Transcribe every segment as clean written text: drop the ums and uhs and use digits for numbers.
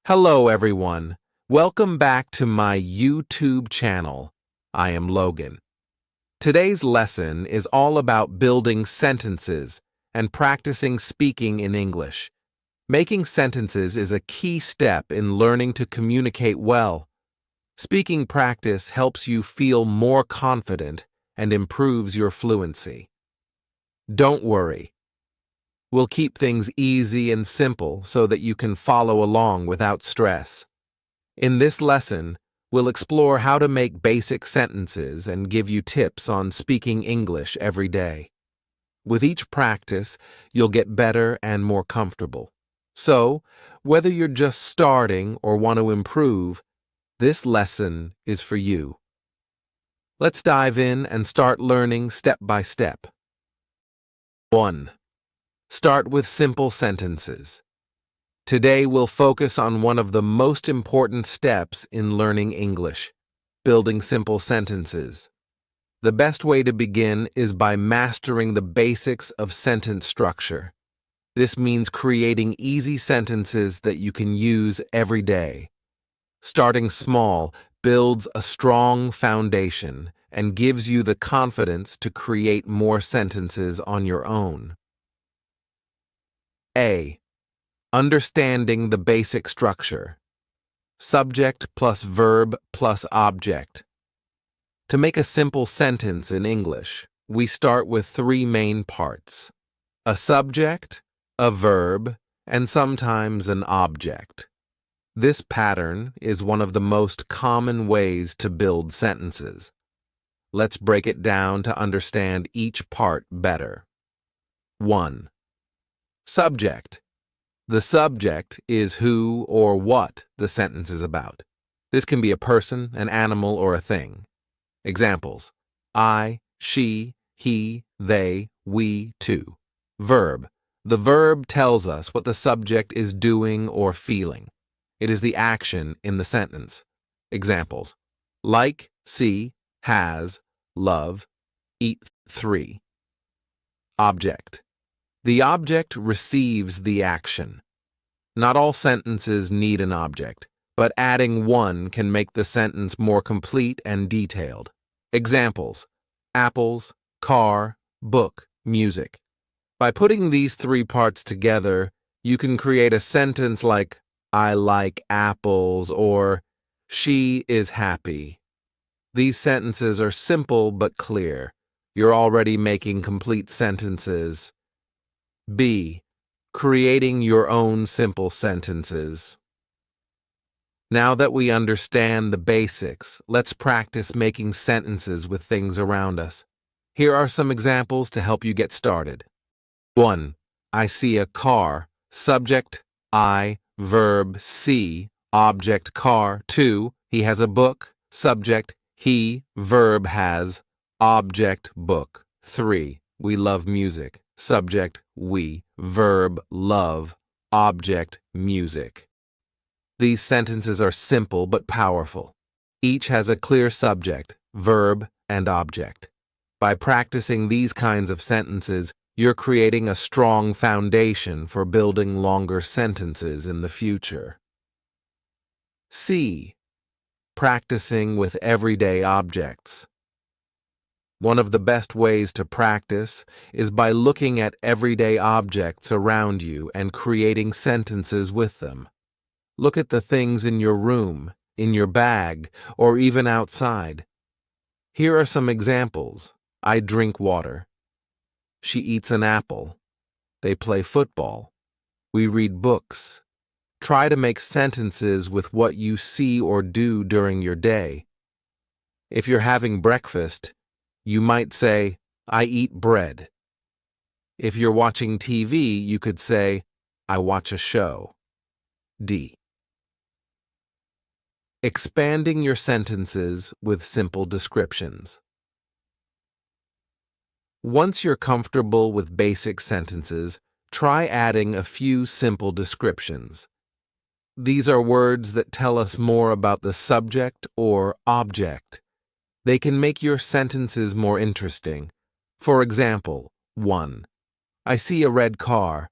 Hello, everyone. Welcome back to my YouTube channel. I am Logan. Today's lesson is all about building sentences and practicing speaking in English. Making sentences is a key step in learning to communicate well. Speaking practice helps you feel more confident and improves your fluency. Don't worry. We'll keep things easy and simple so that you can follow along without stress. In this lesson, we'll explore how to make basic sentences and give you tips on speaking English every day. With each practice, you'll get better and more comfortable. So, whether you're just starting or want to improve, this lesson is for you. Let's dive in and start learning step by step. 1. Start with simple sentences. Today we'll focus on one of the most important steps in learning English, building simple sentences. The best way to begin is by mastering the basics of sentence structure. This means creating easy sentences that you can use every day. Starting small builds a strong foundation and gives you the confidence to create more sentences on your own. A. Understanding the basic structure. Subject plus verb plus object. To make a simple sentence in English, we start with three main parts: a subject, a verb, and sometimes an object. This pattern is one of the most common ways to build sentences. Let's break it down to understand each part better. 1. Subject. The subject is who or what the sentence is about. This can be a person, an animal, or a thing. Examples: I, she, he, they, we, two. Verb. The verb tells us what the subject is doing or feeling. It is the action in the sentence. Examples: like, see, has, love, eat, 3. Object. The object receives the action. Not all sentences need an object, but adding one can make the sentence more complete and detailed. Examples: apples, car, book, music. By putting these three parts together, you can create a sentence like, I like apples, or she is happy. These sentences are simple but clear. You're already making complete sentences. B. Creating your own simple sentences. Now that we understand the basics, let's practice making sentences with things around us. Here are some examples to help you get started. 1. I see a car. Subject, I, verb, see, object, car. 2. He has a book. Subject, he, verb, has, object, book. 3. We love music. Subject, we, verb, love, object, music. These sentences are simple but powerful. Each has a clear subject, verb, and object. By practicing these kinds of sentences, you're creating a strong foundation for building longer sentences in the future. C. Practicing with everyday objects. One of the best ways to practice is by looking at everyday objects around you and creating sentences with them. Look at the things in your room, in your bag, or even outside. Here are some examples. I drink water. She eats an apple. They play football. We read books. Try to make sentences with what you see or do during your day. If you're having breakfast, you might say, I eat bread. If you're watching TV, you could say, I watch a show. D. Expanding your sentences with simple descriptions. Once you're comfortable with basic sentences, try adding a few simple descriptions. These are words that tell us more about the subject or object. They can make your sentences more interesting. For example, 1. I see a red car.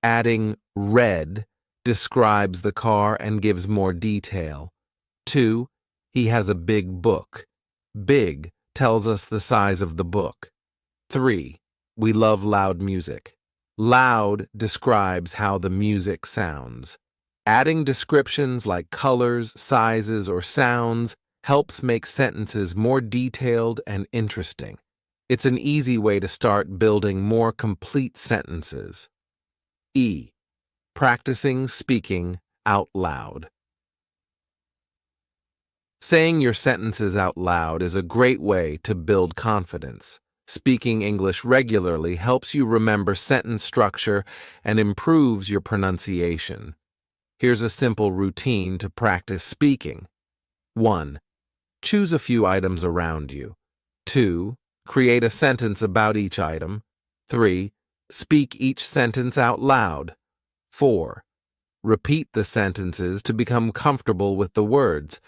Adding red describes the car and gives more detail. 2. He has a big book. Big tells us the size of the book. 3. We love loud music. Loud describes how the music sounds. Adding descriptions like colors, sizes, or sounds helps make sentences more detailed and interesting. It's an easy way to start building more complete sentences. E. Practicing speaking out loud. Saying your sentences out loud is a great way to build confidence. Speaking English regularly helps you remember sentence structure and improves your pronunciation. Here's a simple routine to practice speaking. 1. Choose a few items around you. 2. Create a sentence about each item. 3. Speak each sentence out loud. 4. Repeat the sentences to become comfortable with the words.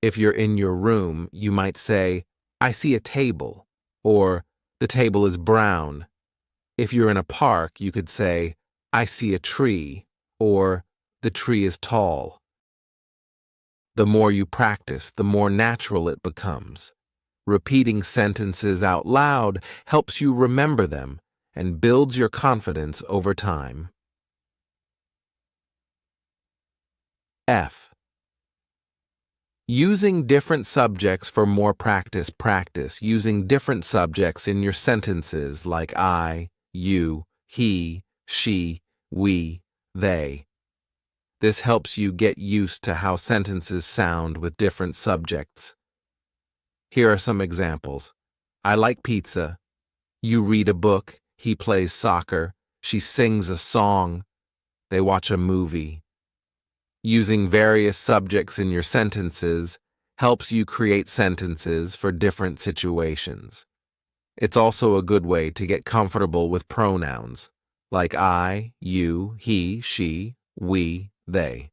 If you're in your room, you might say, "I see a table," or "The table is brown." If you're in a park, you could say, "I see a tree," or "The tree is tall." The more you practice, the more natural it becomes. Repeating sentences out loud helps you remember them and builds your confidence over time. F. Using different subjects for more practice. Practice using different subjects in your sentences like I, you, he, she, we, they. This helps you get used to how sentences sound with different subjects. Here are some examples. I like pizza. You read a book. He plays soccer. She sings a song. They watch a movie. Using various subjects in your sentences helps you create sentences for different situations. It's also a good way to get comfortable with pronouns like I, you, he, she, we, they.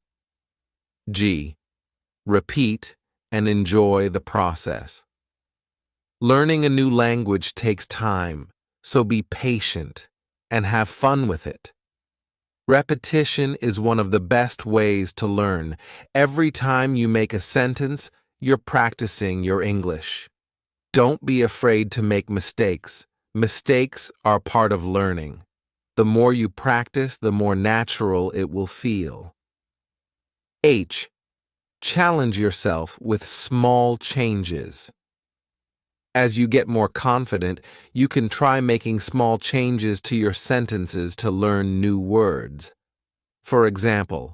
G. Repeat and enjoy the process. Learning a new language takes time, so be patient and have fun with it. Repetition is one of the best ways to learn. Every time you make a sentence, you're practicing your English. Don't be afraid to make mistakes. Mistakes are part of learning. The more you practice, the more natural it will feel. H. Challenge yourself with small changes. As you get more confident, you can try making small changes to your sentences to learn new words. For example,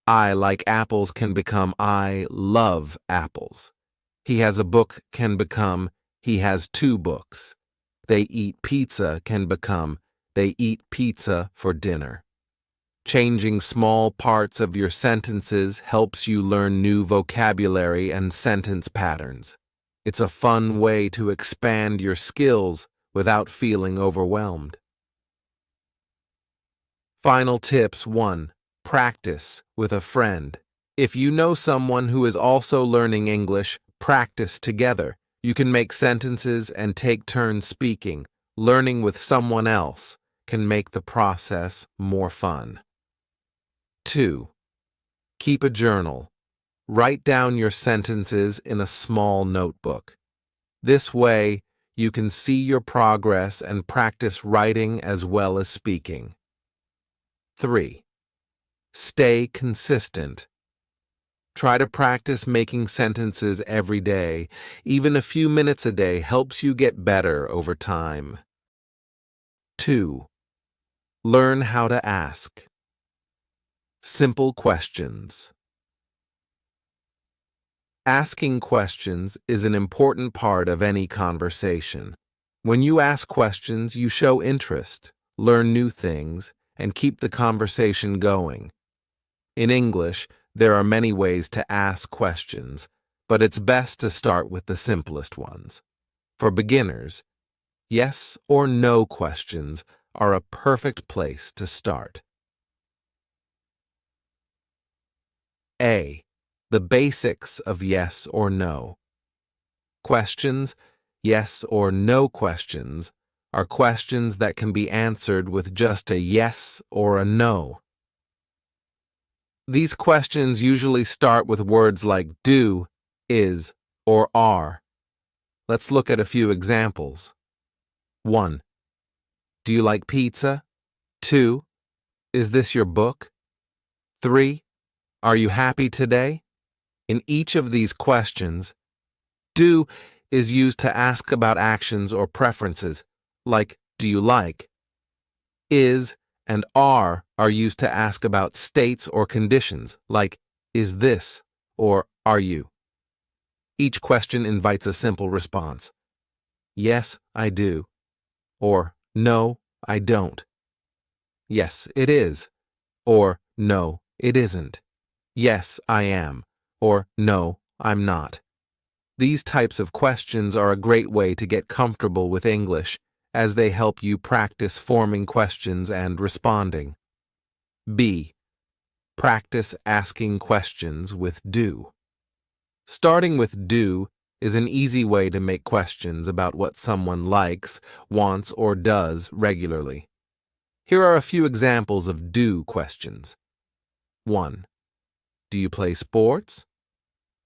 I like apples can become I love apples. He has a book can become he has 2 books. They eat pizza can become they eat pizza for dinner. Changing small parts of your sentences helps you learn new vocabulary and sentence patterns. It's a fun way to expand your skills without feeling overwhelmed. Final tips. 1. Practice with a friend. If you know someone who is also learning English, practice together. You can make sentences and take turns speaking. Learning with someone else can make the process more fun. 2. Keep a journal. Write down your sentences in a small notebook. This way, you can see your progress and practice writing as well as speaking. 3. Stay consistent. Try to practice making sentences every day. Even a few minutes a day helps you get better over time. 2. Learn how to ask. Simple questions. Asking questions is an important part of any conversation. When you ask questions, you show interest, learn new things, and keep the conversation going. In English, there are many ways to ask questions, but it's best to start with the simplest ones. For beginners, yes or no questions are a perfect place to start. A. The basics of yes or no. Questions, yes or no questions, are questions that can be answered with just a yes or a no. These questions usually start with words like do, is, or are. Let's look at a few examples. 1. Do you like pizza? 2. Is this your book? 3. Are you happy today? In each of these questions, do is used to ask about actions or preferences, like do you like? Is and are used to ask about states or conditions, like is this or are you? Each question invites a simple response. Yes, I do. Or no, I don't. Yes, it is. Or no, it isn't. Yes, I am. Or no, I'm not. These types of questions are a great way to get comfortable with English, as they help you practice forming questions and responding. B. Practice asking questions with do. Starting with do is an easy way to make questions about what someone likes, wants, or does regularly. Here are a few examples of do questions. 1. Do you play sports?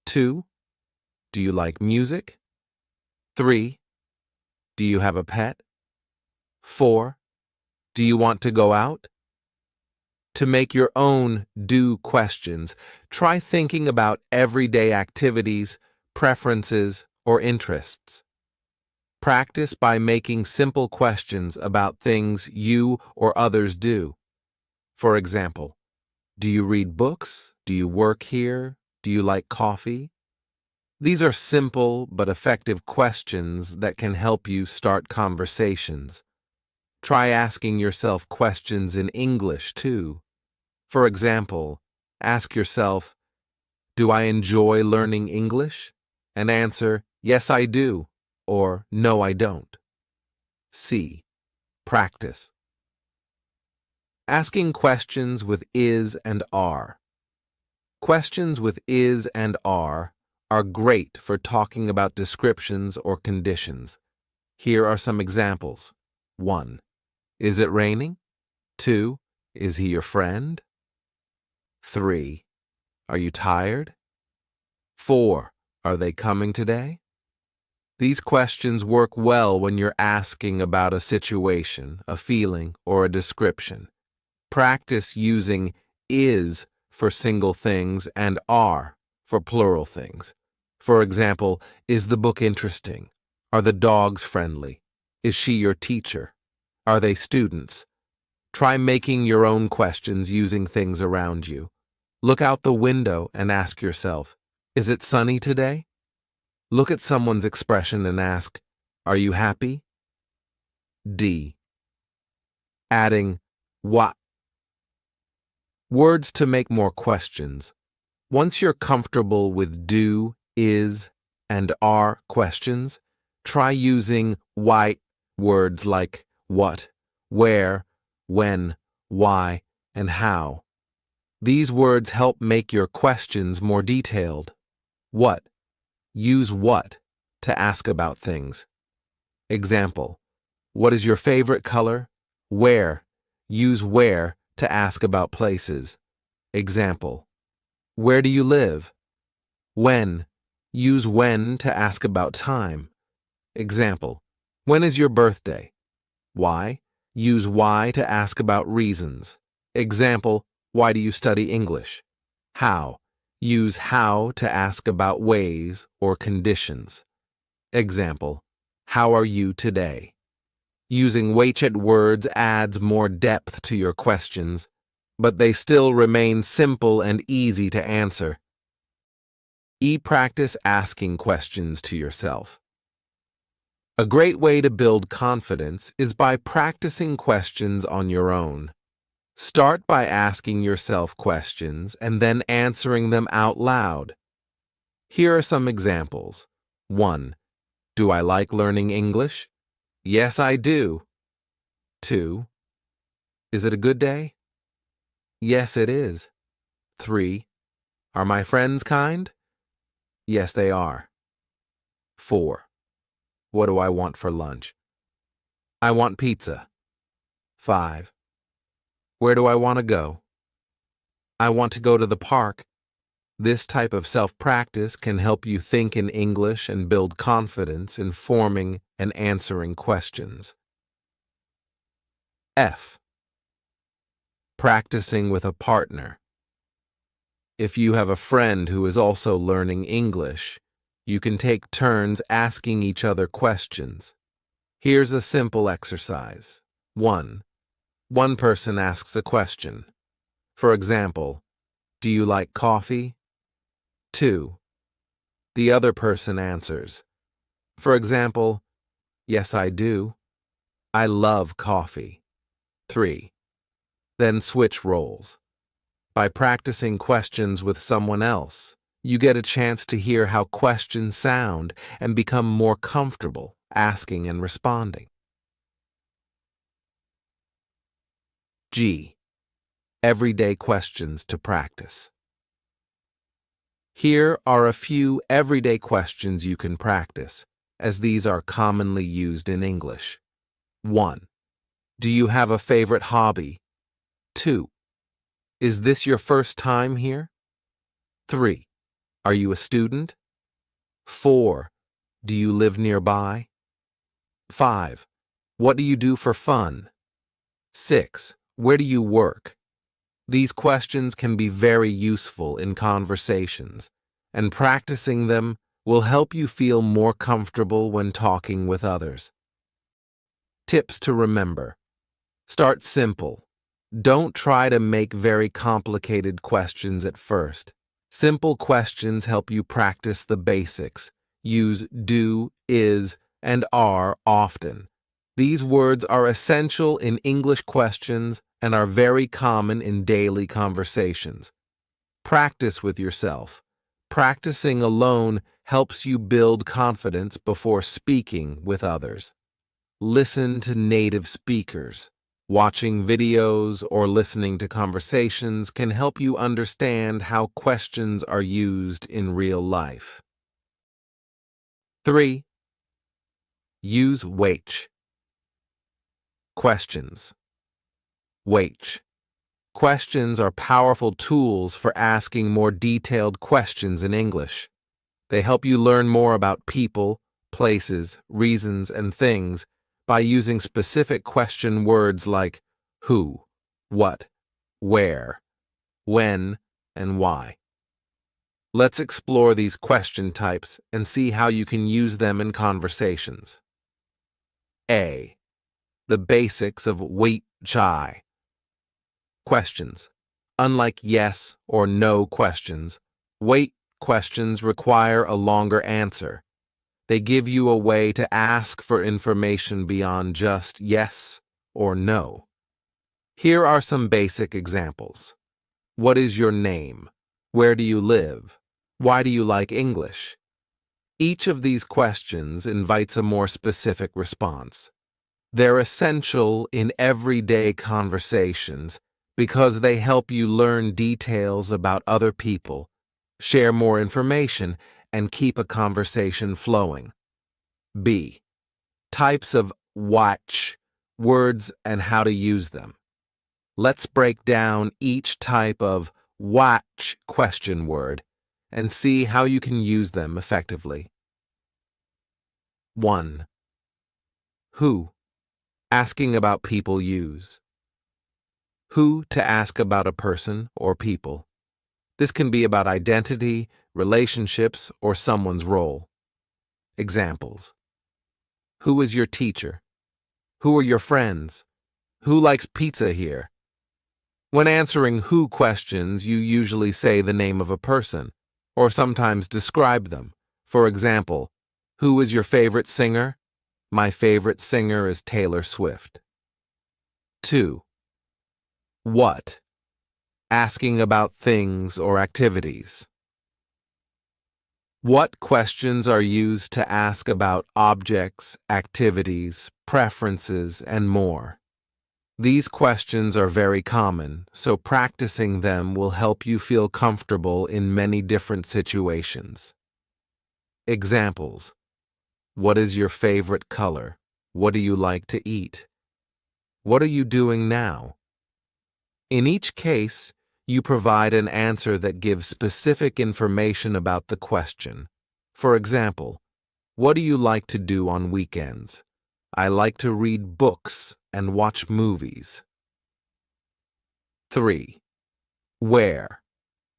2. Do you like music? 3. Do you have a pet? 4. Do you want to go out? To make your own do questions, try thinking about everyday activities, preferences, or interests. Practice by making simple questions about things you or others do. For example, do you read books? Do you work here? Do you like coffee? These are simple but effective questions that can help you start conversations. Try asking yourself questions in English, too. For example, ask yourself, do I enjoy learning English? And answer, yes, I do, or no, I don't. C. Practice. Asking questions with is and are. Questions with is and are great for talking about descriptions or conditions. Here are some examples. 1. Is it raining? 2. Is he your friend? 3. Are you tired? 4. Are they coming today? These questions work well when you're asking about a situation, a feeling, or a description. Practice using is for single things and are for plural things. For example, is the book interesting? Are the dogs friendly? Is she your teacher? Are they students? Try making your own questions using things around you. Look out the window and ask yourself, is it sunny today? Look at someone's expression and ask, are you happy? D. Adding what? Words to make more questions. Once you're comfortable with do, is, and are questions, try using why words like what, where, when, why, and how. These words help make your questions more detailed. What? Use what to ask about things. Example, what is your favorite color? Where? Use where to ask about places. Example, where do you live? When? Use when to ask about time. Example, when is your birthday? Why? Use why to ask about reasons. Example, why do you study English? How? Use how to ask about ways or conditions. Example, how are you today? Using weighted words adds more depth to your questions, but they still remain simple and easy to answer. Practice asking questions to yourself. A great way to build confidence is by practicing questions on your own. Start by asking yourself questions and then answering them out loud. Here are some examples. 1. Do I like learning English? Yes, I do. 2. Is it a good day? Yes, it is. 3. Are my friends kind? Yes, they are. 4. What do I want for lunch? I want pizza. 5. Where do I want to go? I want to go to the park. This type of self-practice can help you think in English and build confidence in forming and answering questions. F. Practicing with a partner. If you have a friend who is also learning English, you can take turns asking each other questions. Here's a simple exercise. 1. One person asks a question. For example, do you like coffee? 2. The other person answers. For example, yes, I do. I love coffee. 3. Then switch roles. By practicing questions with someone else, you get a chance to hear how questions sound and become more comfortable asking and responding. G. Everyday questions to practice. Here are a few everyday questions you can practice, as these are commonly used in English. 1. Do you have a favorite hobby? 2. Is this your first time here? 3. Are you a student? 4. Do you live nearby? 5. What do you do for fun? 6. Where do you work? These questions can be very useful in conversations, and practicing them will help you feel more comfortable when talking with others. Tips to remember. Start simple. Don't try to make very complicated questions at first. Simple questions help you practice the basics. Use do, is, and are often. These words are essential in English questions and are very common in daily conversations. Practice with yourself. Practicing alone helps you build confidence before speaking with others. Listen to native speakers. Watching videos or listening to conversations can help you understand how questions are used in real life. 3. Use which. Questions. Which. Questions are powerful tools for asking more detailed questions in English. They help you learn more about people, places, reasons, and things by using specific question words like who, what, where, when, and why. Let's explore these question types and see how you can use them in conversations. A. The basics of wait chai. Questions. Unlike yes or no questions, wait questions require a longer answer. They give you a way to ask for information beyond just yes or no. Here are some basic examples. What is your name? Where do you live? Why do you like English? Each of these questions invites a more specific response. They're essential in everyday conversations because they help you learn details about other people, share more information, and keep a conversation flowing. B. Types of watch, words and how to use them. Let's break down each type of watch question word and see how you can use them effectively. 1. Who. Asking about people use. Who to ask about a person or people. This can be about identity, relationships, or someone's role. Examples. Who is your teacher? Who are your friends? Who likes pizza here? When answering who questions, you usually say the name of a person, or sometimes describe them. For example, who is your favorite singer? My favorite singer is Taylor Swift. 2. What? Asking about things or activities. What questions are used to ask about objects, activities, preferences, and more? These questions are very common, so practicing them will help you feel comfortable in many different situations. Examples. What is your favorite color? What do you like to eat? What are you doing now? In each case, You provide an answer that gives specific information about the question. For example, what do you like to do on weekends? I like to read books and watch movies. 3. Where?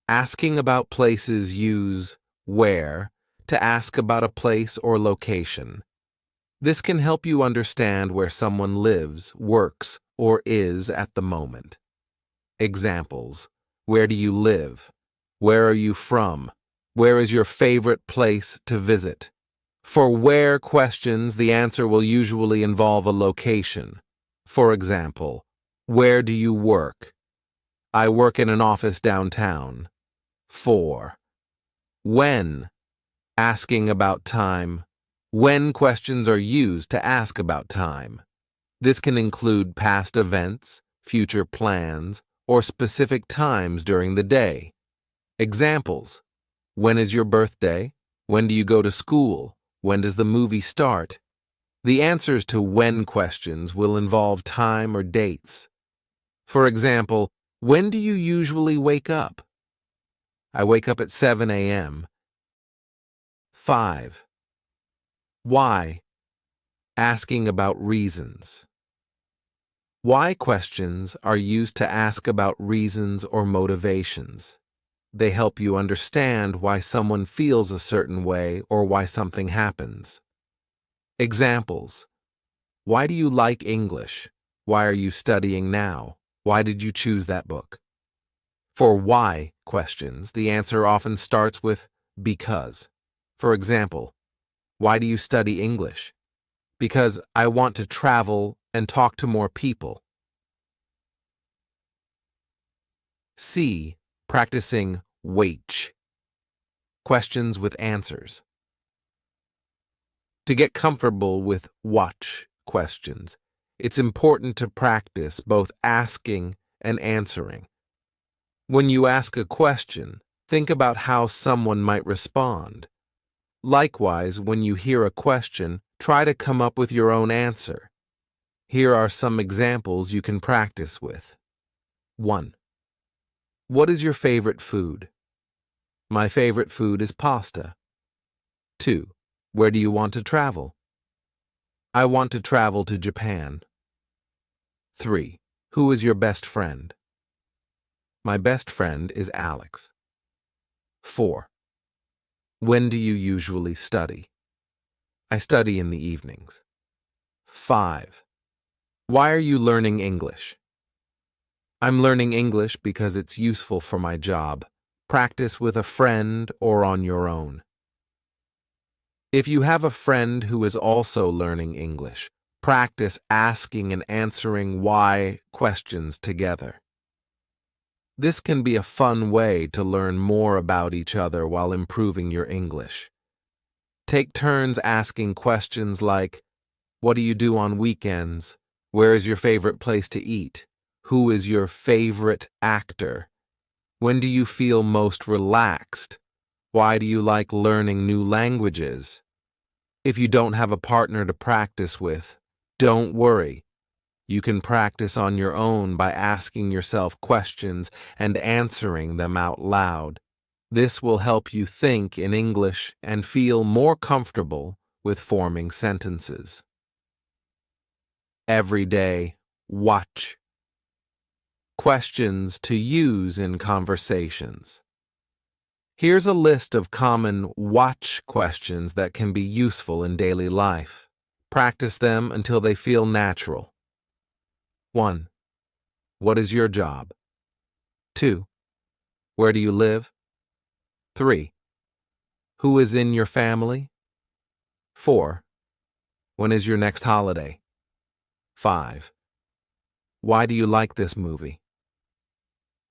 Asking about places, use where to ask about a place or location. This can help you understand where someone lives, works, or is at the moment. Examples: where do you live? Where are you from? Where is your favorite place to visit? For where questions, the answer will usually involve a location. For example, where do you work? I work in an office downtown. 4. When? Asking about time. When questions are used to ask about time. This can include past events, future plans, or specific times during the day. Examples: when is your birthday? When do you go to school? When does the movie start? The answers to when questions will involve time or dates. For example, when do you usually wake up? I wake up at 7 a.m. 5. Why? Asking about reasons. Why questions are used to ask about reasons or motivations. They help you understand why someone feels a certain way or why something happens. Examples: why do you like English? Why are you studying now? Why did you choose that book? For why questions, the answer often starts with because. For example, why do you study English? Because I want to travel and talk to more people. C. Practicing which. Questions with answers. To get comfortable with watch questions, it's important to practice both asking and answering. When you ask a question, think about how someone might respond. Likewise, when you hear a question, try to come up with your own answer. Here are some examples you can practice with. 1. What is your favorite food? My favorite food is pasta. 2. Where do you want to travel? I want to travel to Japan. 3. Who is your best friend? My best friend is Alex. 4. When do you usually study? I study in the evenings. 5. Why are you learning English? I'm learning English because it's useful for my job. Practice with a friend or on your own. If you have a friend who is also learning English, practice asking and answering why questions together. This can be a fun way to learn more about each other while improving your English. Take turns asking questions like, what do you do on weekends? Where is your favorite place to eat? Who is your favorite actor? When do you feel most relaxed? Why do you like learning new languages? If you don't have a partner to practice with, don't worry. You can practice on your own by asking yourself questions and answering them out loud. This will help you think in English and feel more comfortable with forming sentences. Every day, watch. Questions to use in conversations. Here's a list of common watch questions that can be useful in daily life. Practice them until they feel natural. 1. What is your job? 2. Where do you live? 3. Who is in your family? 4. When is your next holiday? 5. Why do you like this movie?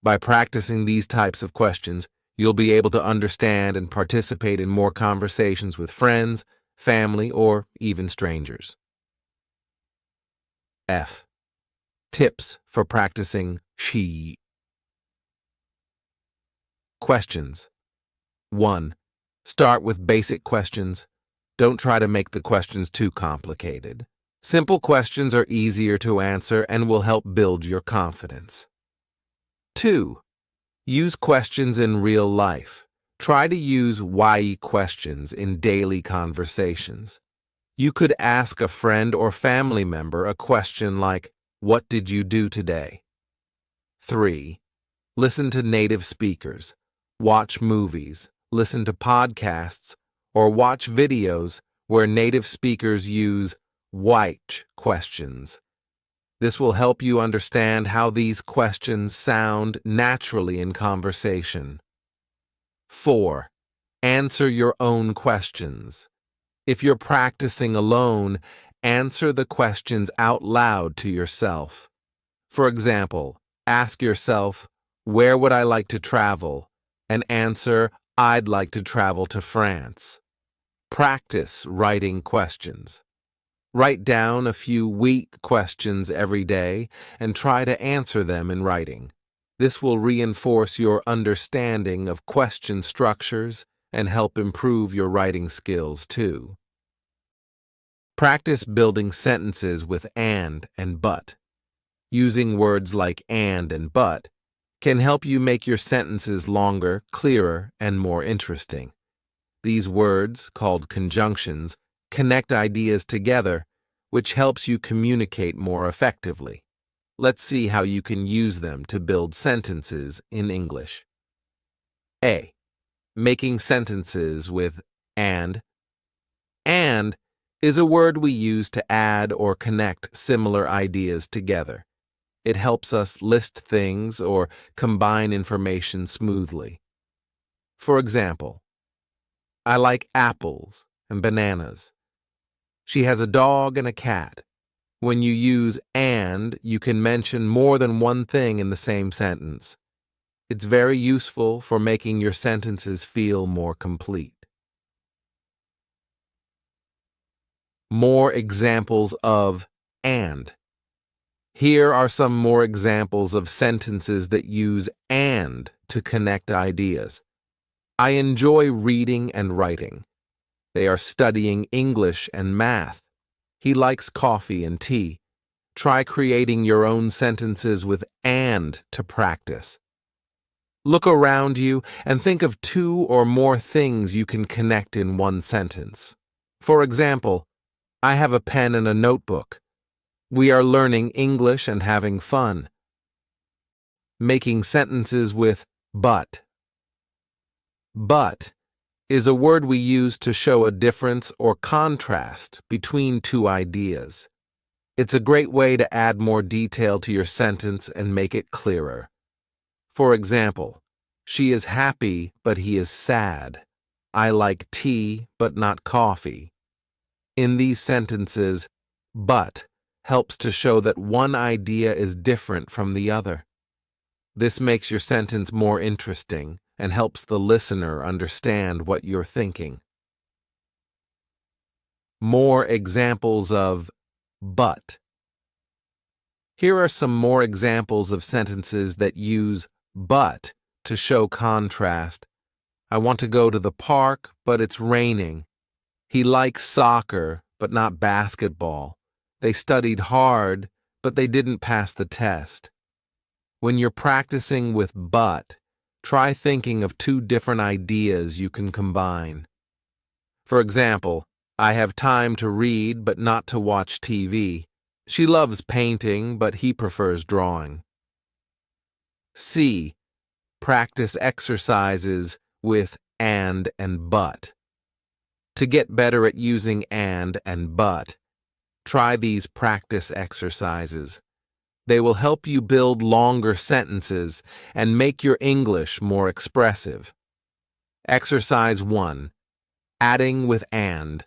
By practicing these types of questions, you'll be able to understand and participate in more conversations with friends, family, or even strangers. F. Tips for practicing she. Questions. 1. Start with basic questions. Don't try to make the questions too complicated. Simple questions are easier to answer and will help build your confidence. 2. Use questions in real life. Try to use why questions in daily conversations. You could ask a friend or family member a question like, "What did you do today?" 3. Listen to native speakers. Watch movies, listen to podcasts, or watch videos where native speakers use white questions. This will help you understand how these questions sound naturally in conversation. 4. Answer your own questions. If you're practicing alone, answer the questions out loud to yourself. For example, ask yourself, "Where would I like to travel?" and answer, "I'd like to travel to France." Practice writing questions. Write down a few weak questions every day and try to answer them in writing. This will reinforce your understanding of question structures and help improve your writing skills too. Practice building sentences with and but. Using words like and but can help you make your sentences longer, clearer, and more interesting. These words, called conjunctions, connect ideas together, which helps you communicate more effectively. Let's see how you can use them to build sentences in English. A. Making sentences with and. And is a word we use to add or connect similar ideas together. It helps us list things or combine information smoothly. For example, I like apples and bananas. She has a dog and a cat. When you use and, you can mention more than one thing in the same sentence. It's very useful for making your sentences feel more complete. More examples of and. Here are some more examples of sentences that use and to connect ideas. I enjoy reading and writing. They are studying English and math. He likes coffee and tea. Try creating your own sentences with and to practice. Look around you and think of 2 or more things you can connect in one sentence. For example, I have a pen and a notebook. We are learning English and having fun. Making sentences with but. But is a word we use to show a difference or contrast between 2 ideas. It's a great way to add more detail to your sentence and make it clearer. For example, she is happy, but he is sad. I like tea, but not coffee. In these sentences, but helps to show that one idea is different from the other. This makes your sentence more interesting and helps the listener understand what you're thinking. More examples of but. Here are some more examples of sentences that use but to show contrast. I want to go to the park, but it's raining. He likes soccer, but not basketball. They studied hard, but they didn't pass the test. When you're practicing with but, try thinking of 2 different ideas you can combine. For example, I have time to read but not to watch TV. She loves painting, but he prefers drawing. C. Practice exercises with and but. To get better at using and but, try these practice exercises. They will help you build longer sentences and make your English more expressive. Exercise 1. Adding with and.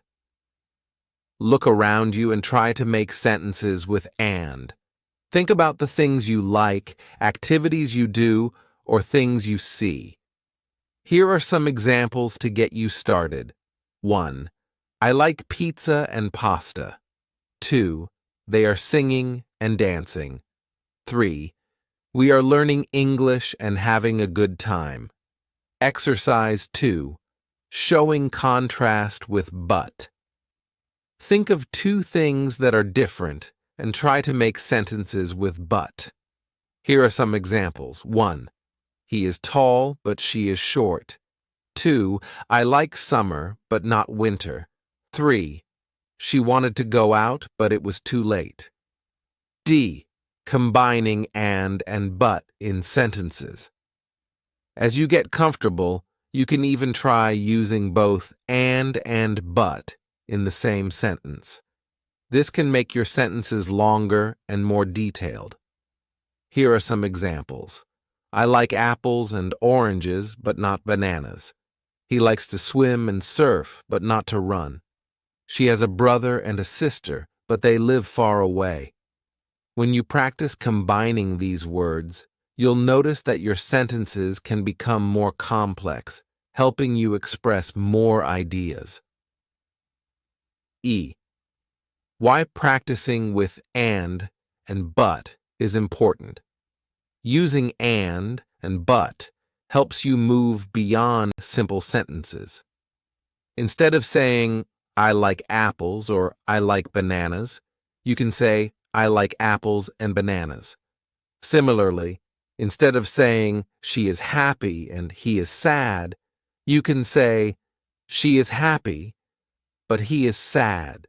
Look around you and try to make sentences with and. Think about the things you like, activities you do, or things you see. Here are some examples to get you started. 1. I like pizza and pasta. 2. They are singing and dancing. 3. We are learning English and having a good time. Exercise 2. Showing contrast with but. Think of 2 things that are different and try to make sentences with but. Here are some examples. 1. He is tall, but she is short. 2. I like summer, but not winter. 3. She wanted to go out, but it was too late. D. Combining and but in sentences. As you get comfortable, you can even try using both and but in the same sentence. This can make your sentences longer and more detailed. Here are some examples. I like apples and oranges, but not bananas. He likes to swim and surf, but not to run. She has a brother and a sister, but they live far away. When you practice combining these words, you'll notice that your sentences can become more complex, helping you express more ideas. E. Why practicing with and but is important. Using and but helps you move beyond simple sentences. Instead of saying, I like apples or I like bananas, you can say, I like apples and bananas. Similarly, instead of saying, she is happy and he is sad, you can say, she is happy, but he is sad.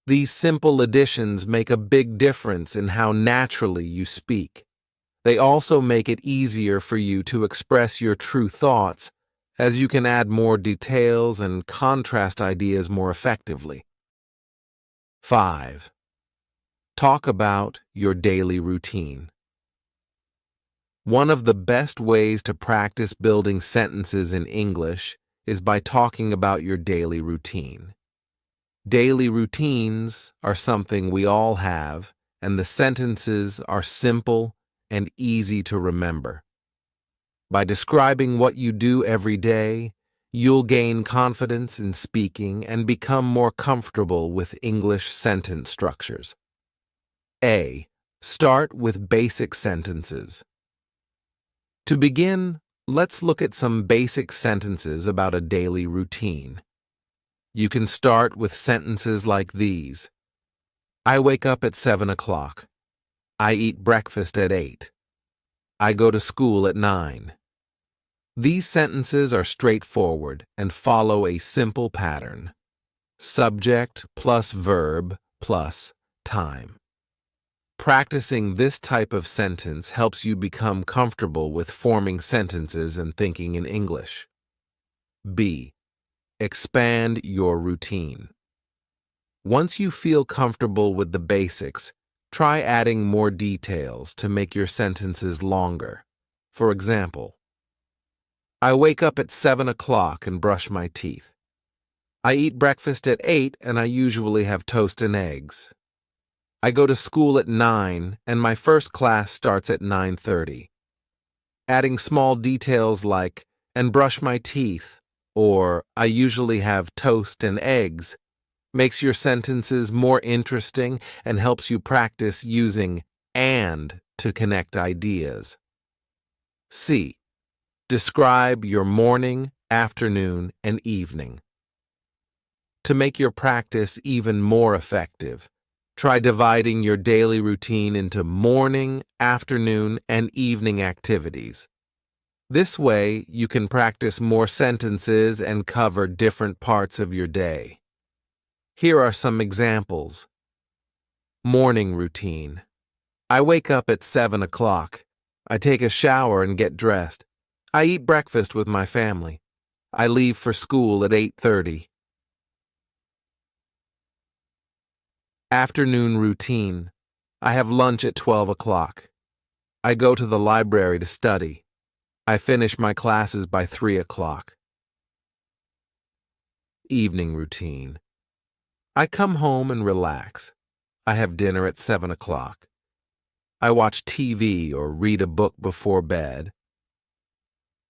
These simple additions make a big difference in how naturally you speak. They also make it easier for you to express your true thoughts, as you can add more details and contrast ideas more effectively. 5. Talk about your daily routine. One of the best ways to practice building sentences in English is by talking about your daily routine. Daily routines are something we all have, and the sentences are simple and easy to remember. By describing what you do every day, you'll gain confidence in speaking and become more comfortable with English sentence structures. A. Start with basic sentences. To begin, let's look at some basic sentences about a daily routine. You can start with sentences like these. I wake up at 7 o'clock. I eat breakfast at 8. I go to school at 9. These sentences are straightforward and follow a simple pattern. Subject plus verb plus time. Practicing this type of sentence helps you become comfortable with forming sentences and thinking in English. B. Expand your routine. Once you feel comfortable with the basics, try adding more details to make your sentences longer. For example, I wake up at 7 o'clock and brush my teeth. I eat breakfast at 8 and I usually have toast and eggs. I go to school at 9 and my first class starts at 9:30. Adding small details like, and brush my teeth, or I usually have toast and eggs, makes your sentences more interesting and helps you practice using and to connect ideas. C. Describe your morning, afternoon, and evening. To make your practice even more effective, try dividing your daily routine into morning, afternoon, and evening activities. This way, you can practice more sentences and cover different parts of your day. Here are some examples. Morning routine. I wake up at 7 o'clock. I take a shower and get dressed. I eat breakfast with my family. I leave for school at 8:30. Afternoon routine. I have lunch at 12 o'clock. I go to the library to study. I finish my classes by 3 o'clock. Evening routine. I come home and relax. I have dinner at 7 o'clock. I watch TV or read a book before bed.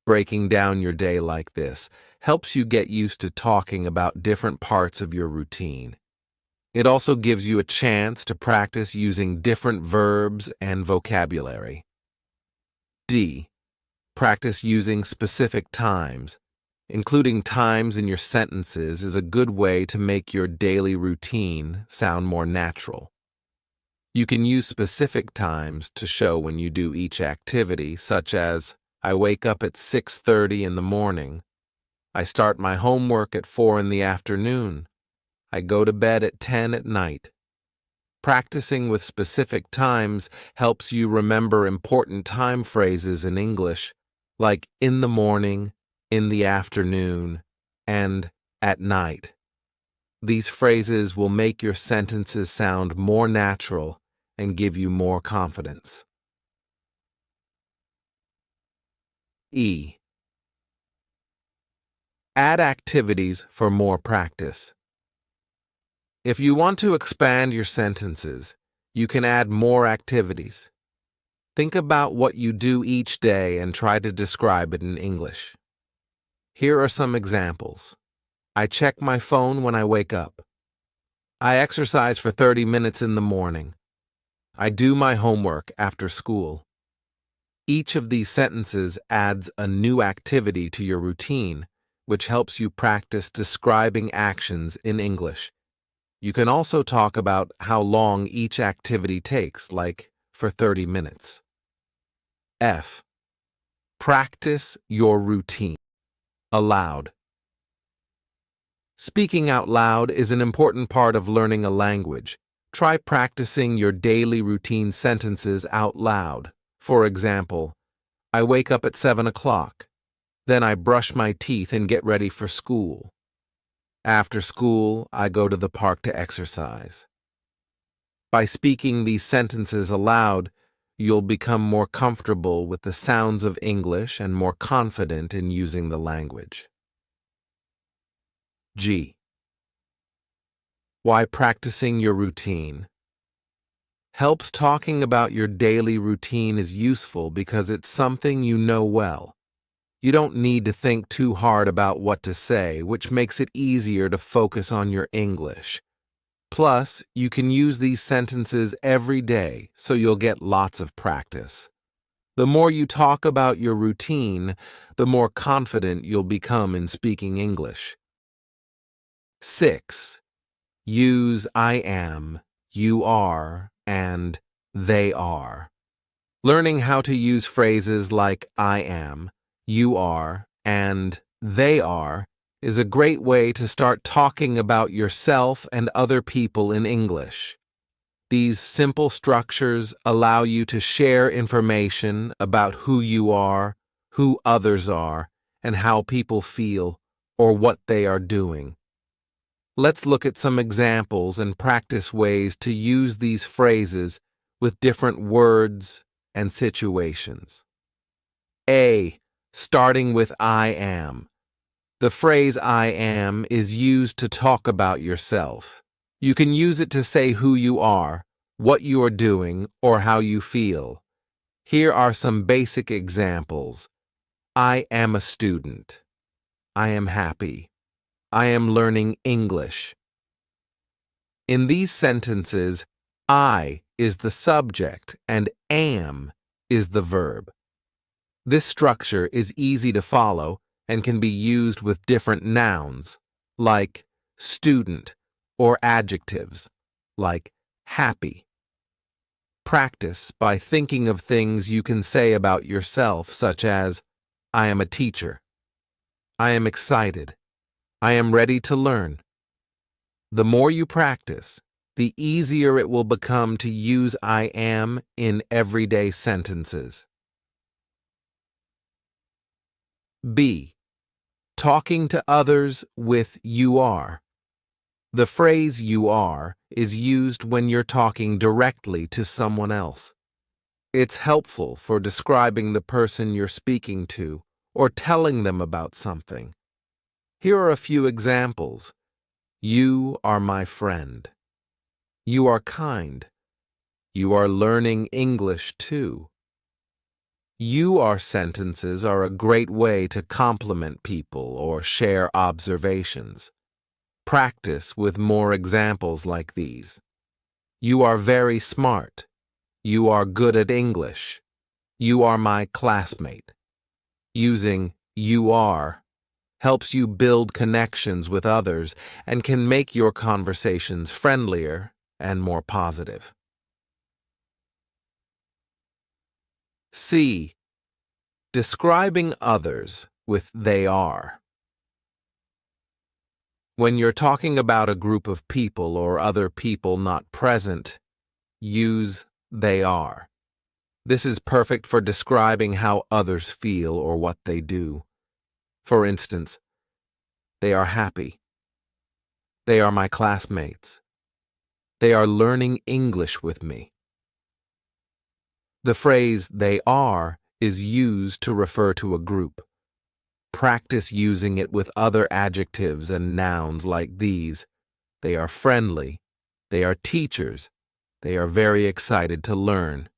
Breaking down your day like this helps you get used to talking about different parts of your routine. It also gives you a chance to practice using different verbs and vocabulary. D. Practice using specific times. Including times in your sentences is a good way to make your daily routine sound more natural. You can use specific times to show when you do each activity, such as, I wake up at 6:30 in the morning. I start my homework at 4 in the afternoon. I go to bed at 10 at night. Practicing with specific times helps you remember important time phrases in English, like in the morning, in the afternoon, and at night. These phrases will make your sentences sound more natural and give you more confidence. E. Add activities for more practice. If you want to expand your sentences, you can add more activities. Think about what you do each day and try to describe it in English. Here are some examples. I check my phone when I wake up. I exercise for 30 minutes in the morning. I do my homework after school. Each of these sentences adds a new activity to your routine, which helps you practice describing actions in English. You can also talk about how long each activity takes, like for 30 minutes. F. Practice your routine. Aloud. Speaking out loud is an important part of learning a language. Try practicing your daily routine sentences out loud. For example, I wake up at 7 o'clock. Then I brush my teeth and get ready for school. After school, I go to the park to exercise. By speaking these sentences aloud, you'll become more comfortable with the sounds of English and more confident in using the language. G. Why practicing your routine helps. Talking about your daily routine is useful because it's something you know well. You don't need to think too hard about what to say, which makes it easier to focus on your English. Plus, you can use these sentences every day, so you'll get lots of practice. The more you talk about your routine, the more confident you'll become in speaking English. 6. Use I am, you are, and they are. Learning how to use phrases like I am, you are, and they are is a great way to start talking about yourself and other people in English. These simple structures allow you to share information about who you are, who others are, and how people feel, or what they are doing. Let's look at some examples and practice ways to use these phrases with different words and situations. A. Starting with I am. The phrase I am is used to talk about yourself. You can use it to say who you are, what you are doing, or how you feel. Here are some basic examples. I am a student. I am happy. I am learning English. In these sentences, I is the subject and am is the verb. This structure is easy to follow and can be used with different nouns, like student, or adjectives, like happy. Practice by thinking of things you can say about yourself, such as, I am a teacher. I am excited. I am ready to learn. The more you practice, the easier it will become to use I am in everyday sentences. B. Talking to others with you are. The phrase you are is used when you're talking directly to someone else. It's helpful for describing the person you're speaking to or telling them about something. Here are a few examples. You are my friend. You are kind. You are learning English too. You are sentences are a great way to compliment people or share observations. Practice with more examples like these. You are very smart. You are good at English. You are my classmate. Using you are helps you build connections with others and can make your conversations friendlier and more positive. C. Describing others with they are. When you're talking about a group of people or other people not present, use they are. This is perfect for describing how others feel or what they do. For instance, they are happy. They are my classmates. They are learning English with me. The phrase they are is used to refer to a group. Practice using it with other adjectives and nouns like these. They are friendly. They are teachers. They are very excited to learn.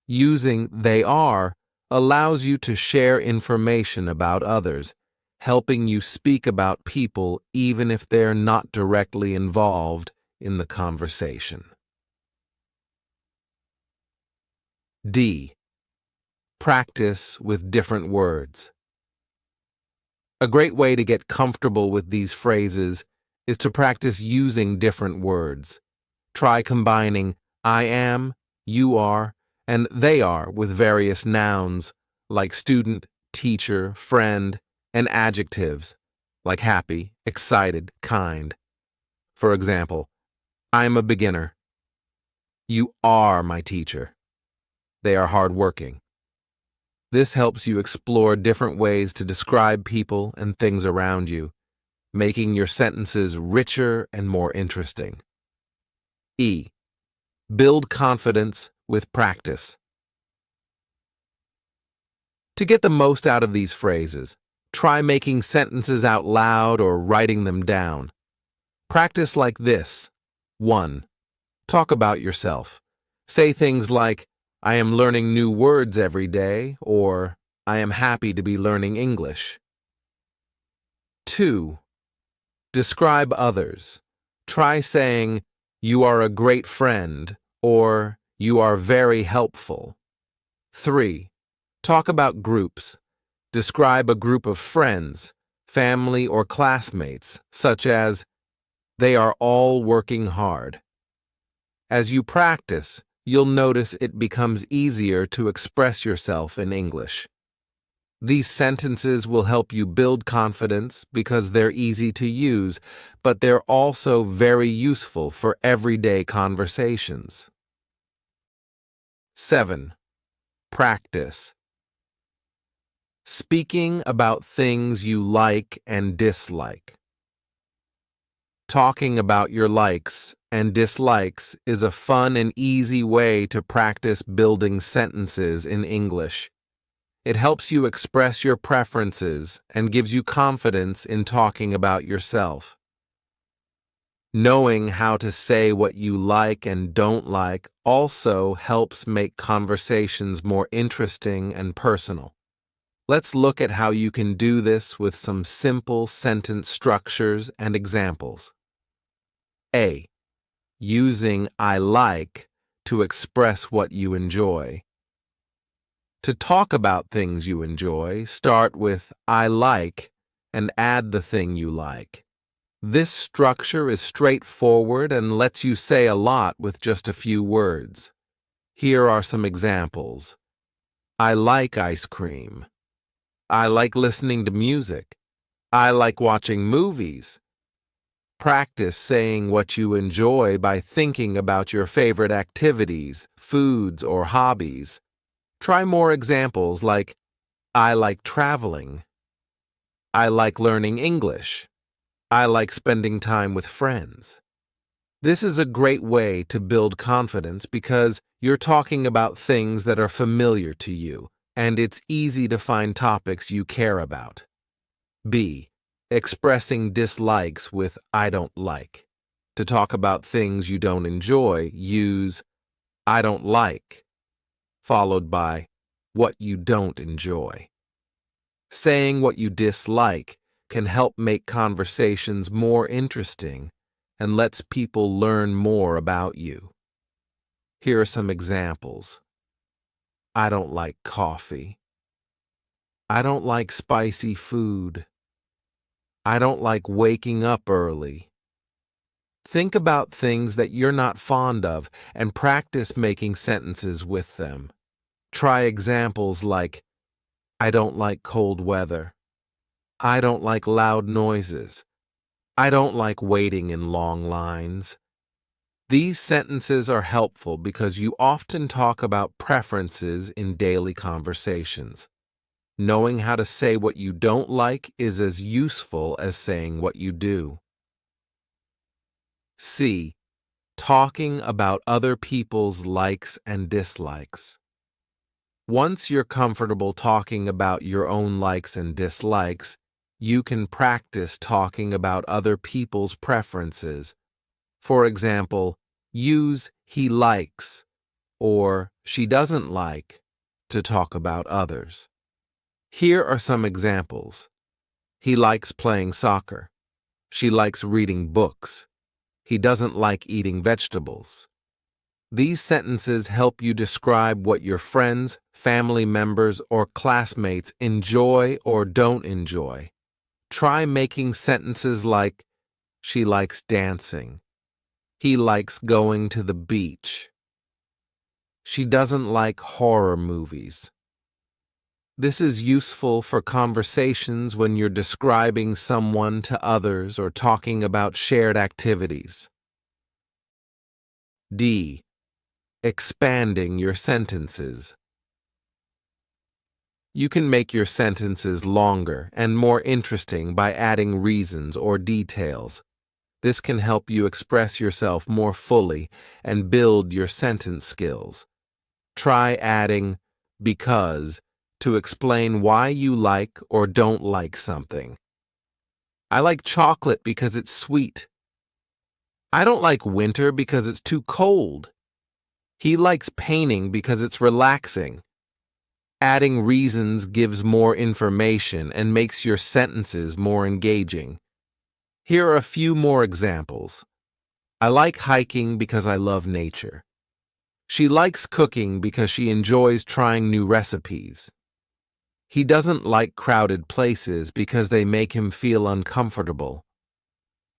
Using they are allows you to share information about others, helping you speak about people even if they're not directly involved in the conversation. D. Practice with different words. A great way to get comfortable with these phrases is to practice using different words. Try combining I am, you are, and they are with various nouns like student, teacher, friend, and adjectives like happy, excited, kind. For example, I'm a beginner. You are my teacher. They are hardworking. This helps you explore different ways to describe people and things around you, making your sentences richer and more interesting. E. Build confidence with practice. To get the most out of these phrases, try making sentences out loud or writing them down. Practice like this. 1. Talk about yourself. Say things like, I am learning new words every day, or I am happy to be learning English. 2. Describe others. Try saying, you are a great friend, or you are very helpful. 3. Talk about groups. Describe a group of friends, family, or classmates, such as, they are all working hard. As you practice, you'll notice it becomes easier to express yourself in English. These sentences will help you build confidence because they're easy to use, but they're also very useful for everyday conversations. 7. Practice. Speaking about things you like and dislike. Talking about your likes and dislikes is a fun and easy way to practice building sentences in English. It helps you express your preferences and gives you confidence in talking about yourself. Knowing how to say what you like and don't like also helps make conversations more interesting and personal. Let's look at how you can do this with some simple sentence structures and examples. A. Using I like to express what you enjoy. To talk about things you enjoy, start with I like and add the thing you like. This structure is straightforward and lets you say a lot with just a few words. Here are some examples. I like ice cream. I like listening to music. I like watching movies. Practice saying what you enjoy by thinking about your favorite activities, foods, or hobbies. Try more examples like, I like traveling. I like learning English. I like spending time with friends. This is a great way to build confidence because you're talking about things that are familiar to you, and it's easy to find topics you care about. B. Expressing dislikes with I don't like. To talk about things you don't enjoy, use I don't like, followed by what you don't enjoy. Saying what you dislike can help make conversations more interesting and lets people learn more about you. Here are some examples. I don't like coffee. I don't like spicy food. I don't like waking up early. Think about things that you're not fond of and practice making sentences with them. Try examples like, I don't like cold weather. I don't like loud noises. I don't like waiting in long lines. These sentences are helpful because you often talk about preferences in daily conversations. Knowing how to say what you don't like is as useful as saying what you do. C. Talking about other people's likes and dislikes. Once you're comfortable talking about your own likes and dislikes, you can practice talking about other people's preferences. For example, use he likes or she doesn't like to talk about others. Here are some examples. He likes playing soccer. She likes reading books. He doesn't like eating vegetables. These sentences help you describe what your friends, family members, or classmates enjoy or don't enjoy. Try making sentences like, she likes dancing. He likes going to the beach. She doesn't like horror movies. This is useful for conversations when you're describing someone to others or talking about shared activities. D. Expanding your sentences. You can make your sentences longer and more interesting by adding reasons or details. This can help you express yourself more fully and build your sentence skills. Try adding because to explain why you like or don't like something. I like chocolate because it's sweet. I don't like winter because it's too cold. He likes painting because it's relaxing. Adding reasons gives more information and makes your sentences more engaging. Here are a few more examples. I like hiking because I love nature. She likes cooking because she enjoys trying new recipes. He doesn't like crowded places because they make him feel uncomfortable.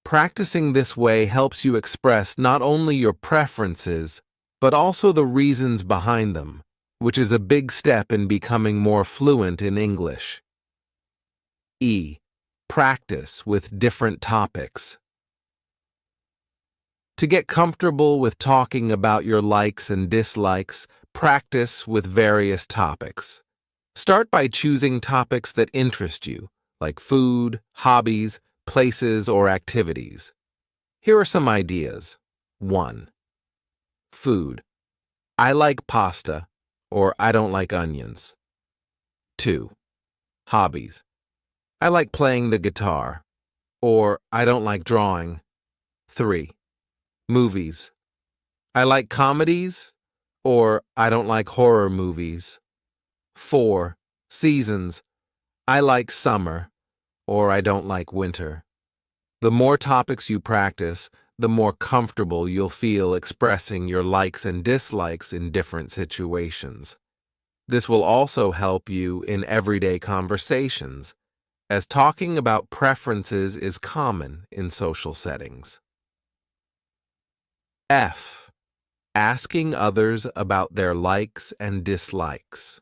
Practicing this way helps you express not only your preferences, but also the reasons behind them, which is a big step in becoming more fluent in English. E. Practice with different topics. To get comfortable with talking about your likes and dislikes, practice with various topics. Start by choosing topics that interest you, like food, hobbies, places, or activities. Here are some ideas. 1. Food. I like pasta, or I don't like onions. 2. Hobbies. I like playing the guitar, or I don't like drawing. 3. Movies. I like comedies, or I don't like horror movies. 4. Seasons. I like summer, or I don't like winter. The more topics you practice, the more comfortable you'll feel expressing your likes and dislikes in different situations. This will also help you in everyday conversations, as talking about preferences is common in social settings. F. Asking others about their likes and dislikes.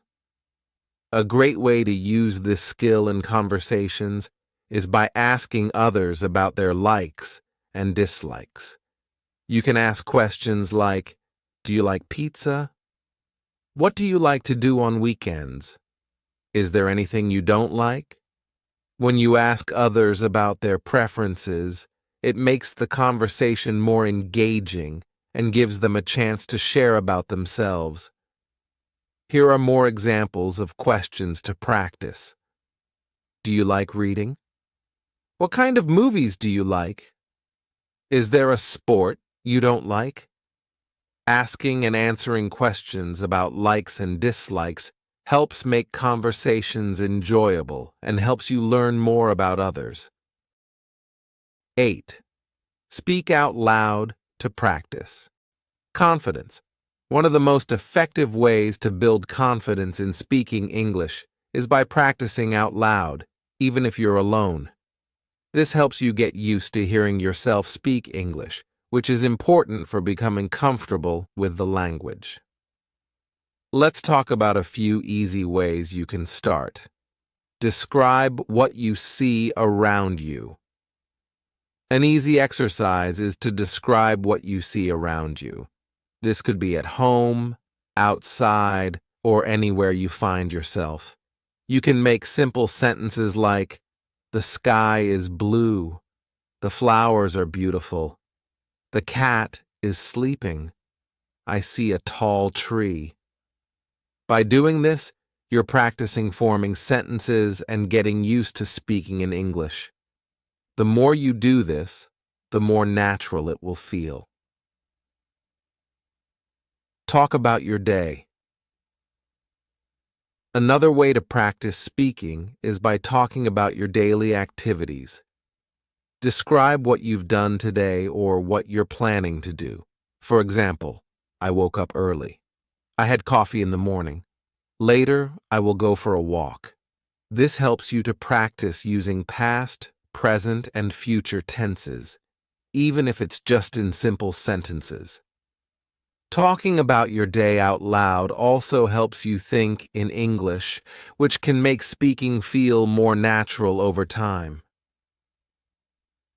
A great way to use this skill in conversations is by asking others about their likes and dislikes. You can ask questions like, do you like pizza? What do you like to do on weekends? Is there anything you don't like? When you ask others about their preferences, it makes the conversation more engaging and gives them a chance to share about themselves. Here are more examples of questions to practice. Do you like reading? What kind of movies do you like? Is there a sport you don't like? Asking and answering questions about likes and dislikes helps make conversations enjoyable and helps you learn more about others. 8. Speak out loud to practice. Confidence. One of the most effective ways to build confidence in speaking English is by practicing out loud, even if you're alone. This helps you get used to hearing yourself speak English, which is important for becoming comfortable with the language. Let's talk about a few easy ways you can start. Describe what you see around you. An easy exercise is to describe what you see around you. This could be at home, outside, or anywhere you find yourself. You can make simple sentences like, "The sky is blue," "The flowers are beautiful," "The cat is sleeping," "I see a tall tree." By doing this, you're practicing forming sentences and getting used to speaking in English. The more you do this, the more natural it will feel. Talk about your day. Another way to practice speaking is by talking about your daily activities. Describe what you've done today or what you're planning to do. For example, I woke up early. I had coffee in the morning. Later, I will go for a walk. This helps you to practice using past, present, and future tenses, even if it's just in simple sentences. Talking about your day out loud also helps you think in English, which can make speaking feel more natural over time.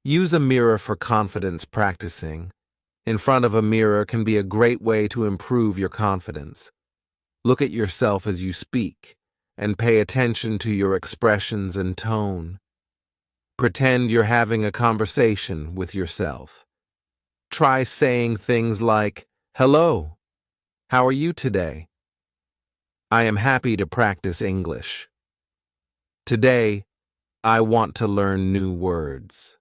Use a mirror for confidence practicing. In front of a mirror can be a great way to improve your confidence. Look at yourself as you speak, and pay attention to your expressions and tone. Pretend you're having a conversation with yourself. Try saying things like, "Hello, how are you today?" "I am happy to practice English." "Today, I want to learn new words."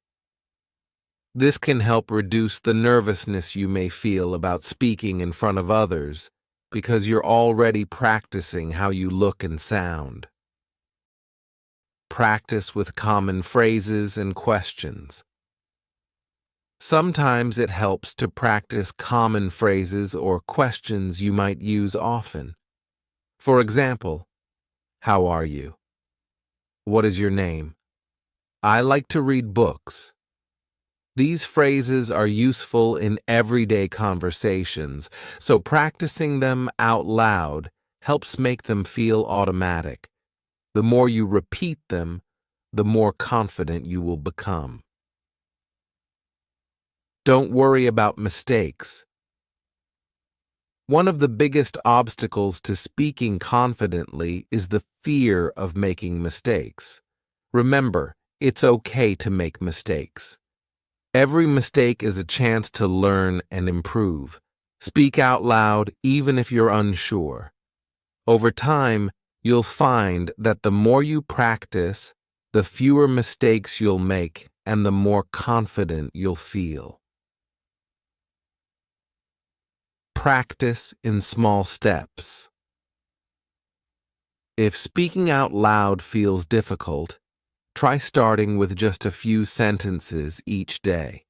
This can help reduce the nervousness you may feel about speaking in front of others, because you're already practicing how you look and sound. Practice with common phrases and questions. Sometimes it helps to practice common phrases or questions you might use often. For example, "How are you?" "What is your name?" "I like to read books." These phrases are useful in everyday conversations, so practicing them out loud helps make them feel automatic. The more you repeat them, the more confident you will become. Don't worry about mistakes. One of the biggest obstacles to speaking confidently is the fear of making mistakes. Remember, it's okay to make mistakes. Every mistake is a chance to learn and improve. Speak out loud even if you're unsure. Over time, you'll find that the more you practice, the fewer mistakes you'll make and the more confident you'll feel. Practice in small steps. If speaking out loud feels difficult, try starting with just a few sentences each day.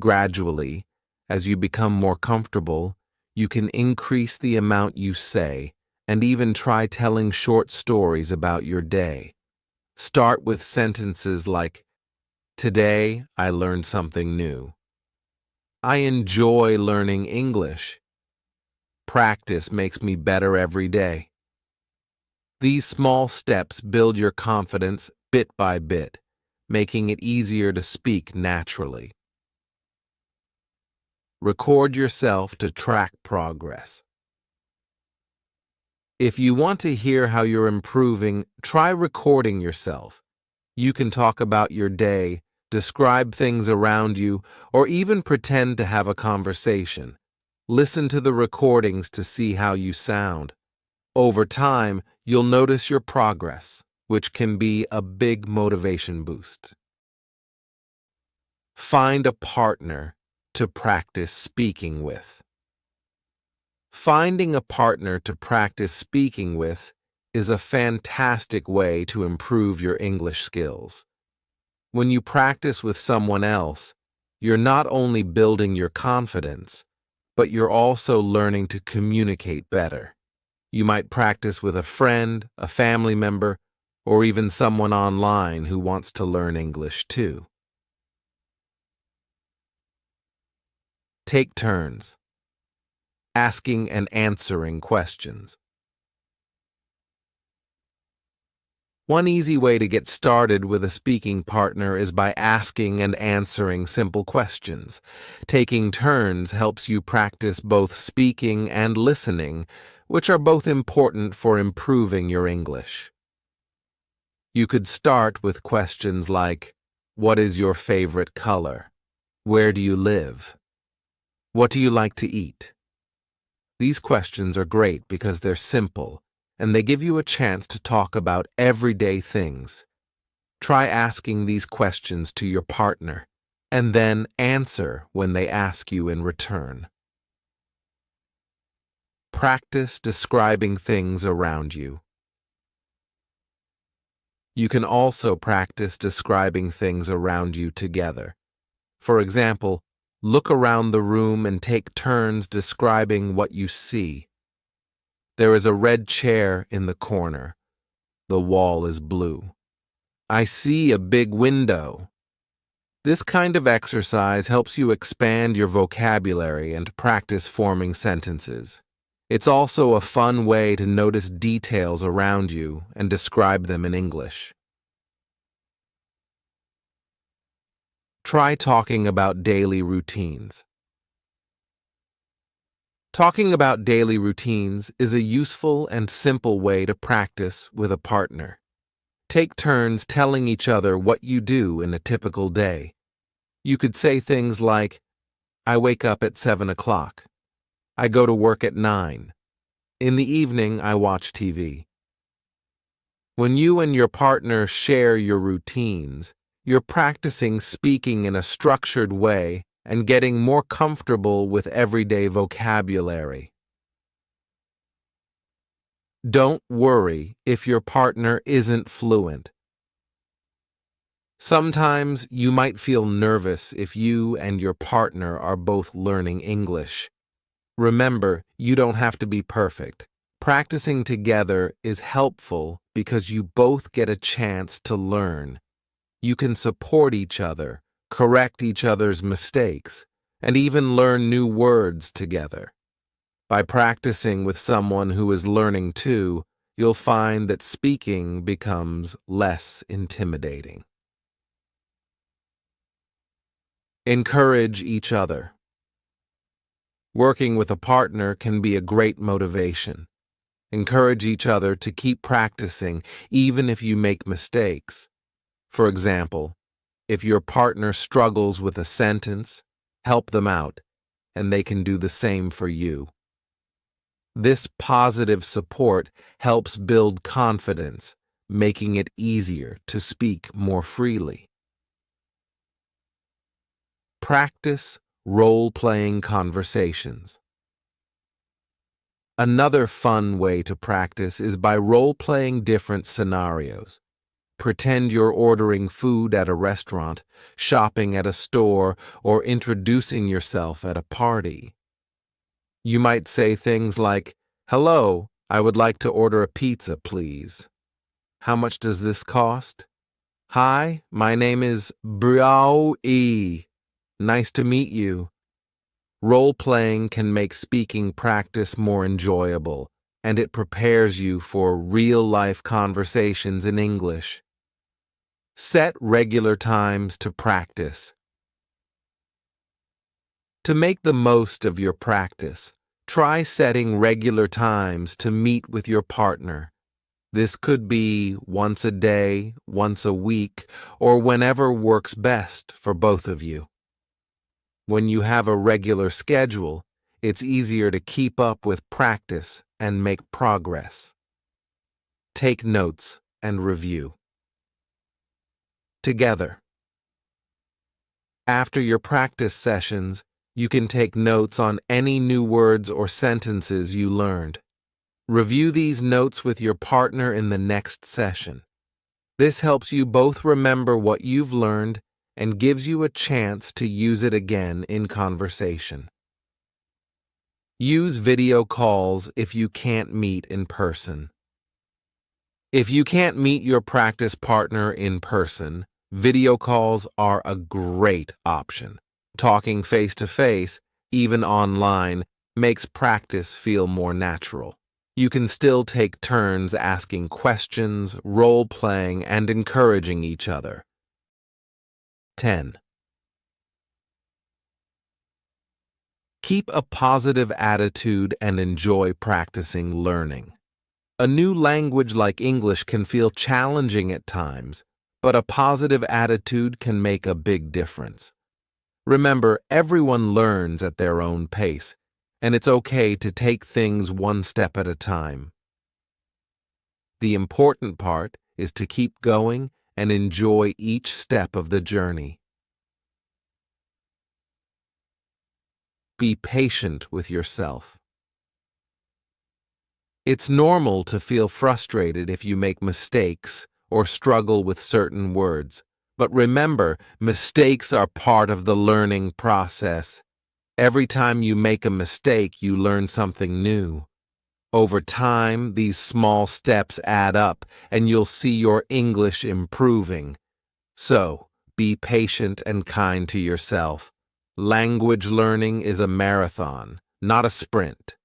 Gradually, as you become more comfortable, you can increase the amount you say and even try telling short stories about your day. Start with sentences like, "Today I learned something new." "I enjoy learning English." "Practice makes me better every day." These small steps build your confidence bit by bit, making it easier to speak naturally. Record yourself to track progress. If you want to hear how you're improving, try recording yourself. You can talk about your day, describe things around you, or even pretend to have a conversation. Listen to the recordings to see how you sound. Over time, you'll notice your progress, which can be a big motivation boost. Find a partner to practice speaking with. Finding a partner to practice speaking with is a fantastic way to improve your English skills. When you practice with someone else, you're not only building your confidence, but you're also learning to communicate better. You might practice with a friend, a family member, or even someone online who wants to learn English too. Take turns asking and answering questions. One easy way to get started with a speaking partner is by asking and answering simple questions. Taking turns helps you practice both speaking and listening, which are both important for improving your English. You could start with questions like, what is your favorite color? Where do you live? What do you like to eat? These questions are great because they're simple, and they give you a chance to talk about everyday things. Try asking these questions to your partner, and then answer when they ask you in return. Practice describing things around you. You can also practice describing things around you together. For example, look around the room and take turns describing what you see. There is a red chair in the corner. The wall is blue. I see a big window. This kind of exercise helps you expand your vocabulary and practice forming sentences. It's also a fun way to notice details around you and describe them in English. Try talking about daily routines. Talking about daily routines is a useful and simple way to practice with a partner. Take turns telling each other what you do in a typical day. You could say things like, I wake up at 7 o'clock. I go to work at 9. In the evening, I watch TV. When you and your partner share your routines, you're practicing speaking in a structured way and getting more comfortable with everyday vocabulary. Don't worry if your partner isn't fluent. Sometimes you might feel nervous if you and your partner are both learning English. Remember, you don't have to be perfect. Practicing together is helpful because you both get a chance to learn. You can support each other, correct each other's mistakes, and even learn new words together. By practicing with someone who is learning too, you'll find that speaking becomes less intimidating. Encourage each other. Working with a partner can be a great motivation. Encourage each other to keep practicing even if you make mistakes. For example, if your partner struggles with a sentence, help them out, and they can do the same for you. This positive support helps build confidence, making it easier to speak more freely. Practice role-playing conversations. Another fun way to practice is by role-playing different scenarios. Pretend you're ordering food at a restaurant, shopping at a store, or introducing yourself at a party. You might say things like, "Hello, I would like to order a pizza, please. How much does this cost? Hi, my name is Briao E. Nice to meet you." Role-playing can make speaking practice more enjoyable, and it prepares you for real-life conversations in English. Set regular times to practice. To make the most of your practice, try setting regular times to meet with your partner. This could be once a day, once a week, or whenever works best for both of you. When you have a regular schedule, it's easier to keep up with practice and make progress. Take notes and review. Together. After your practice sessions, you can take notes on any new words or sentences you learned. Review these notes with your partner in the next session. This helps you both remember what you've learned and gives you a chance to use it again in conversation. Use video calls if you can't meet in person. If you can't meet your practice partner in person, video calls are a great option. Talking face-to-face, even online, makes practice feel more natural. You can still take turns asking questions, role-playing, and encouraging each other. 10. Keep a positive attitude and enjoy practicing learning. A new language like English can feel challenging at times, but a positive attitude can make a big difference. Remember, everyone learns at their own pace, and it's okay to take things one step at a time. The important part is to keep going and enjoy each step of the journey. Be patient with yourself. It's normal to feel frustrated if you make mistakes or struggle with certain words. But remember, mistakes are part of the learning process. Every time you make a mistake, you learn something new. Over time, these small steps add up, and you'll see your English improving. So, be patient and kind to yourself. Language learning is a marathon, not a sprint.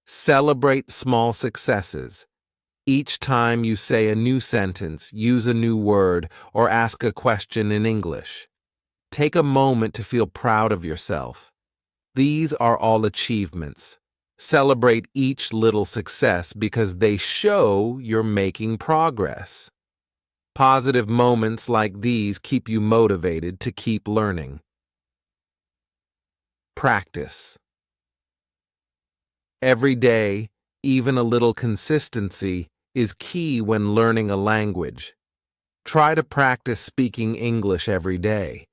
Celebrate small successes. Each time you say a new sentence, use a new word, or ask a question in English. Take a moment to feel proud of yourself. These are all achievements. Celebrate each little success because they show you're making progress. Positive moments like these keep you motivated to keep learning. Practice. Every day, even a little consistency, is key when learning a language. Try to practice speaking English every day,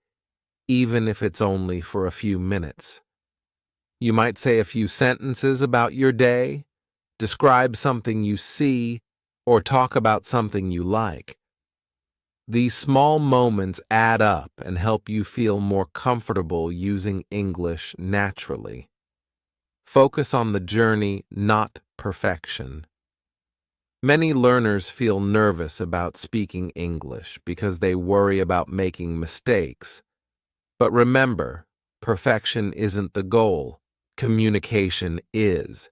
even if it's only for a few minutes. You might say a few sentences about your day, describe something you see, or talk about something you like. These small moments add up and help you feel more comfortable using English naturally. Focus on the journey, not perfection. Many learners feel nervous about speaking English because they worry about making mistakes. But remember, perfection isn't the goal. Communication is.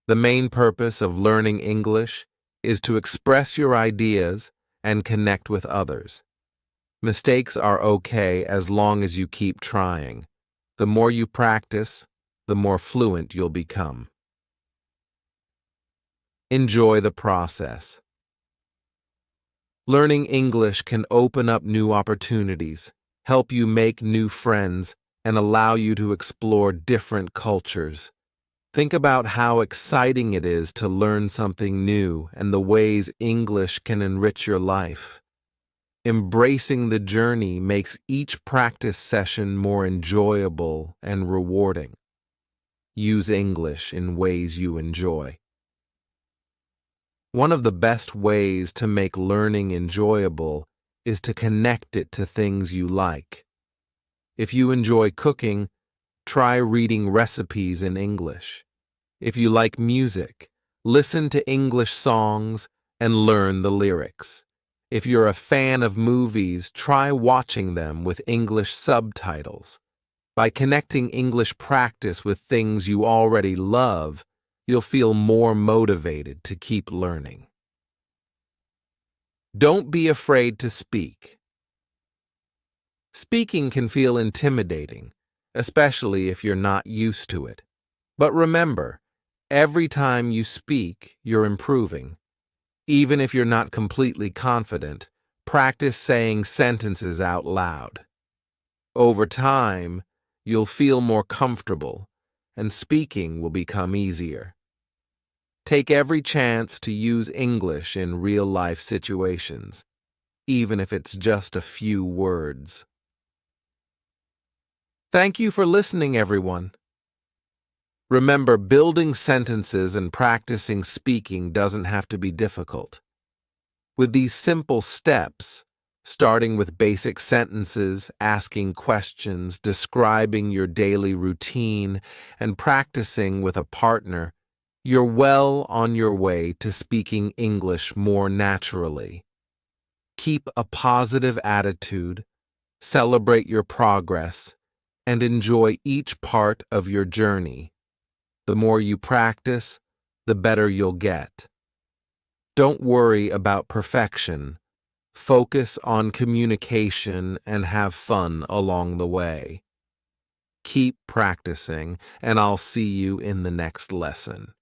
The main purpose of learning English is to express your ideas and connect with others. Mistakes are okay as long as you keep trying. The more you practice, the more fluent you'll become. Enjoy the process. Learning English can open up new opportunities, help you make new friends, and allow you to explore different cultures. Think about how exciting it is to learn something new and the ways English can enrich your life. Embracing the journey makes each practice session more enjoyable and rewarding. Use English in ways you enjoy. One of the best ways to make learning enjoyable is to connect it to things you like. If you enjoy cooking, try reading recipes in English. If you like music, listen to English songs and learn the lyrics. If you're a fan of movies, try watching them with English subtitles. By connecting English practice with things you already love, you'll feel more motivated to keep learning. Don't be afraid to speak. Speaking can feel intimidating, especially if you're not used to it. But remember, every time you speak, you're improving. Even if you're not completely confident, practice saying sentences out loud. Over time, you'll feel more comfortable, and speaking will become easier. Take every chance to use English in real-life situations, even if it's just a few words. Thank you for listening, everyone. Remember, building sentences and practicing speaking doesn't have to be difficult. With these simple steps, starting with basic sentences, asking questions, describing your daily routine, and practicing with a partner, you're well on your way to speaking English more naturally. Keep a positive attitude, celebrate your progress, and enjoy each part of your journey. The more you practice, the better you'll get. Don't worry about perfection. Focus on communication and have fun along the way. Keep practicing, and I'll see you in the next lesson.